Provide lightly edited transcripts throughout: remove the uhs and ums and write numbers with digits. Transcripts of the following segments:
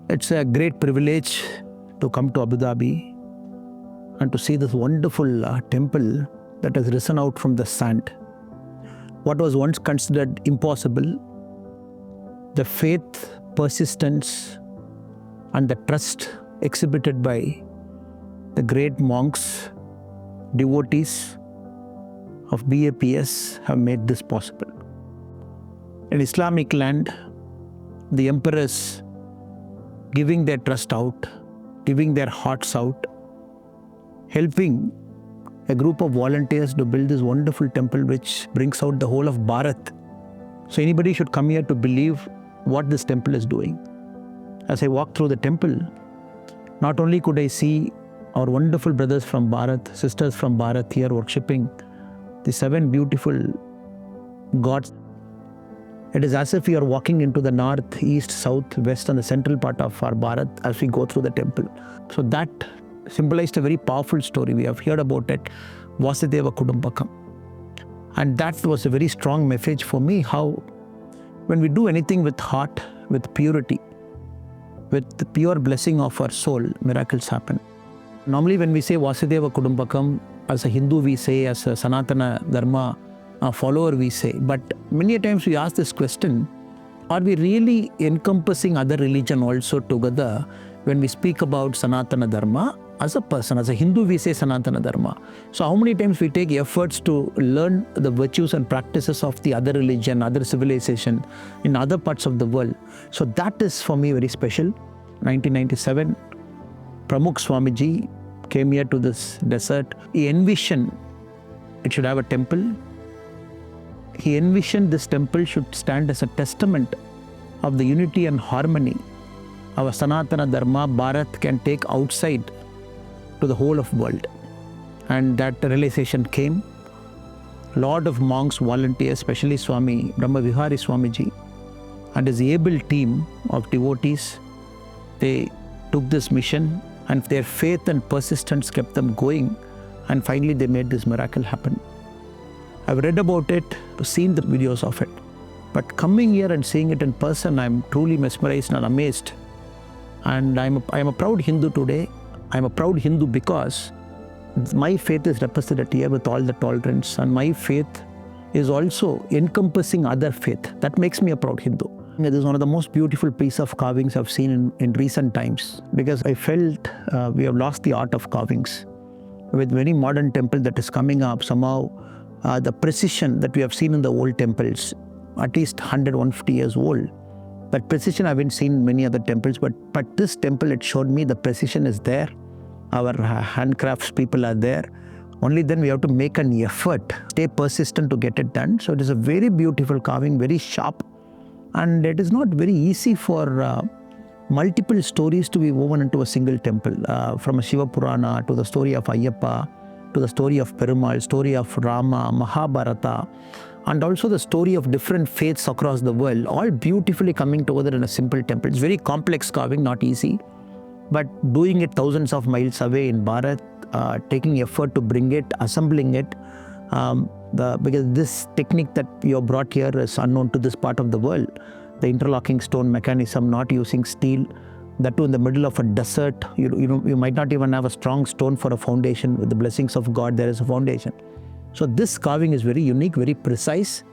It's a great privilege to come to Abu Dhabi and to see this wonderful temple that has risen out from the sand. What was once considered impossible, the faith, persistence, and the trust exhibited by the great monks, devotees of BAPS have made this possible. In Islamic land, the emperors giving their trust out, giving their hearts out, helping a group of volunteers to build this wonderful temple which brings out the whole of Bharat. So anybody should come here to believe what this temple is doing. As I walked through the temple, not only could I see our wonderful brothers from Bharat, sisters from Bharat here worshipping the 7 beautiful gods. It is as if we are walking into the north, east, south, west and the central part of our Bharat as we go through the temple. So that symbolized a very powerful story. We have heard about it, Vasudeva Kudumbakam. And that was a very strong message for me, how when we do anything with heart, with purity, with the pure blessing of our soul, miracles happen. Normally when we say Vasudeva Kudumbakam, as a Hindu we say, as a Sanatana Dharma follower we say, but many times we ask this question, are we really encompassing other religion also together when we speak about Sanatana Dharma as a person? As a Hindu we say Sanatana Dharma. So how many times we take efforts to learn the virtues and practices of the other religion, other civilization in other parts of the world. So that is for me very special. 1997, Pramukh Swamiji came here to this desert. He envisioned it should have a temple. He envisioned this temple should stand as a testament of the unity and harmony our Sanatana Dharma Bharat can take outside to the whole of world. And that realization came. Lot of monks, volunteers, especially Swami Brahma Vihari Swamiji and his able team of devotees, they took this mission and their faith and persistence kept them going, and finally they made this miracle happen. I've read about it, seen the videos of it, but coming here and seeing it in person, I'm truly mesmerized and amazed. And I'm a proud Hindu today. I'm a proud Hindu because my faith is represented here with all the tolerance, and my faith is also encompassing other faith. That makes me a proud Hindu. It is one of the most beautiful piece of carvings I've seen in recent times, because I felt we have lost the art of carvings. With many modern temple that is coming up, somehow the precision that we have seen in the old temples, at least 100, 150 years old, that precision I haven't seen in many other temples, but this temple, it showed me the precision is there. Our handcrafts people are there. Only then we have to make an effort, stay persistent to get it done. So it is a very beautiful carving, very sharp. And it is not very easy for multiple stories to be woven into a single temple. From a Shiva Purana to the story of Ayyappa, to the story of Perumal, story of Rama, Mahabharata, and also the story of different faiths across the world, all beautifully coming together in a simple temple. It's very complex carving, not easy. But doing it thousands of miles away in Bharat, taking effort to bring it, assembling it, because this technique that you have brought here is unknown to this part of the world. The interlocking stone mechanism, not using steel, that too in the middle of a desert. You might not even have a strong stone for a foundation. With the blessings of God, there is a foundation. So this carving is very unique, very precise,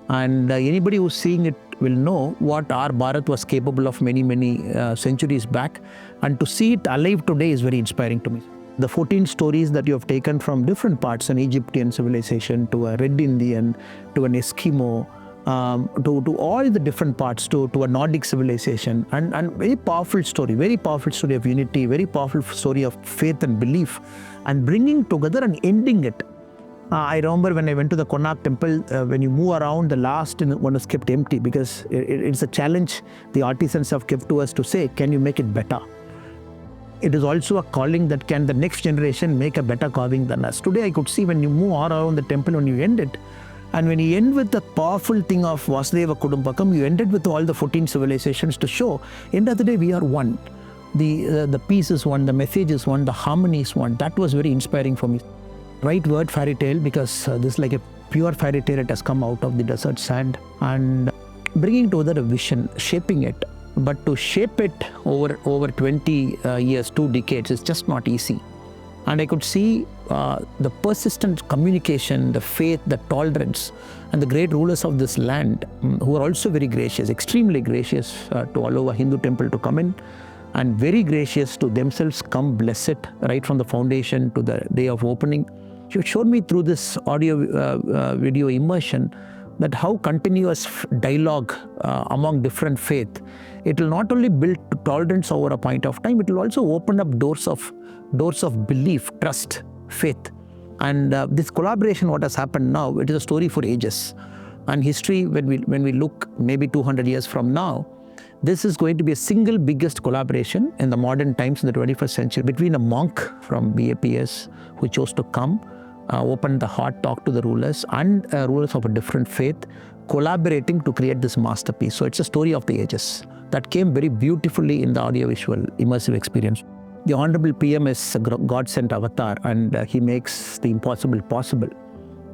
and anybody who's seeing it will know what our Bharat was capable of many centuries back, and to see it alive today is very inspiring to me. The 14 stories that you have taken from different parts, an Egyptian civilization to a Red Indian, to an Eskimo, to all the different parts, to a Nordic civilization, and very powerful story of unity, very powerful story of faith and belief, and bringing together and ending it. I remember when I went to the Konark temple, when you move around, the last one is kept empty, because it's a challenge the artisans have kept to us to say, can you make it better? It is also a calling that can the next generation make a better carving than us. Today I could see when you move all around the temple, when you end it, and when you end with the powerful thing of Vasudeva Kudumbakam, you ended with all the 14 civilizations to show, end of the day we are one. The peace is one, the message is one, the harmony is one. That was very inspiring for me. Right word, fairy tale, because this is like a pure fairy tale. It has come out of the desert sand, and bringing together a vision, shaping it, but to shape it over 20 years, 2 decades, is just not easy. And I could see the persistent communication, the faith, the tolerance, and the great rulers of this land who are also very gracious, extremely gracious to allow a Hindu temple to come in, and very gracious to themselves come bless it right from the foundation to the day of opening. You showed me through this audio video immersion that how continuous dialogue among different faith, it will not only build tolerance over a point of time, it will also open up doors of belief, trust, faith. And this collaboration, what has happened now, it is a story for ages. And history, when we look maybe 200 years from now, this is going to be a single biggest collaboration in the modern times in the 21st century between a monk from BAPS who chose to come, open the heart, talk to the rulers, and rulers of a different faith, collaborating to create this masterpiece. So it's a story of the ages that came very beautifully in the audiovisual immersive experience. The Honorable PM is a God-sent avatar, and he makes the impossible possible.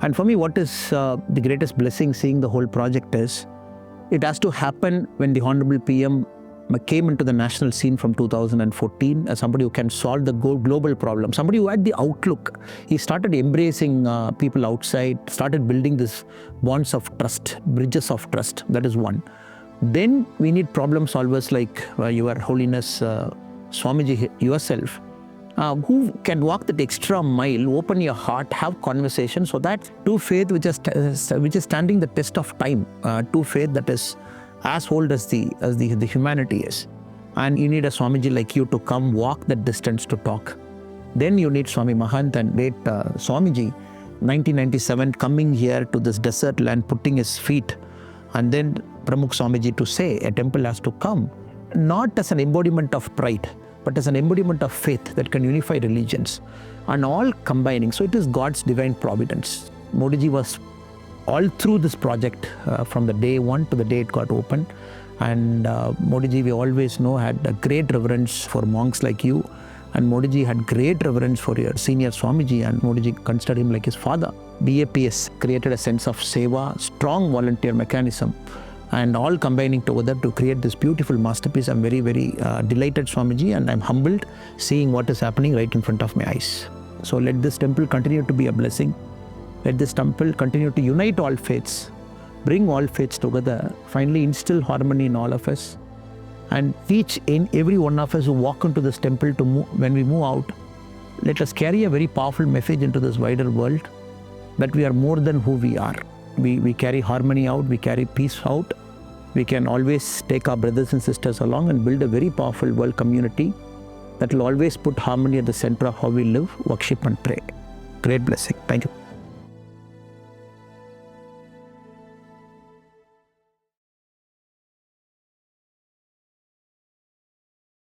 And for me, what is the greatest blessing seeing the whole project is, it has to happen when the Honorable PM came into the national scene from 2014 as somebody who can solve the global problem, somebody who had the outlook. He started embracing people outside, started building this bonds of trust, bridges of trust. That is one. Then we need problem solvers like Your Holiness Swamiji yourself, who can walk that extra mile, open your heart, have conversations, so that true faith which is standing the test of time, true faith that is as old as the humanity is. And you need a Swamiji like you to come walk that distance to talk. Then you need Swami Mahant and late Swamiji, 1997, coming here to this desert land, putting his feet, and then Pramukh Swamiji to say a temple has to come, not as an embodiment of pride, but as an embodiment of faith that can unify religions, and all combining. So it is God's divine providence. Modiji was all through this project from the day one to the day it got opened. And Modiji, we always know, had a great reverence for monks like you. And Modiji had great reverence for your senior Swamiji, and Modiji considered him like his father. BAPS created a sense of seva, strong volunteer mechanism, and all combining together to create this beautiful masterpiece. I'm very, very delighted, Swamiji, and I'm humbled seeing what is happening right in front of my eyes. So let this temple continue to be a blessing. Let this temple continue to unite all faiths, bring all faiths together, finally instill harmony in all of us, and each in every one of us who walk into this temple to move, when we move out, let us carry a very powerful message into this wider world that we are more than who we are. We carry harmony out, we carry peace out. We can always take our brothers and sisters along and build a very powerful world community that will always put harmony at the center of how we live, worship and pray. Great blessing. Thank you.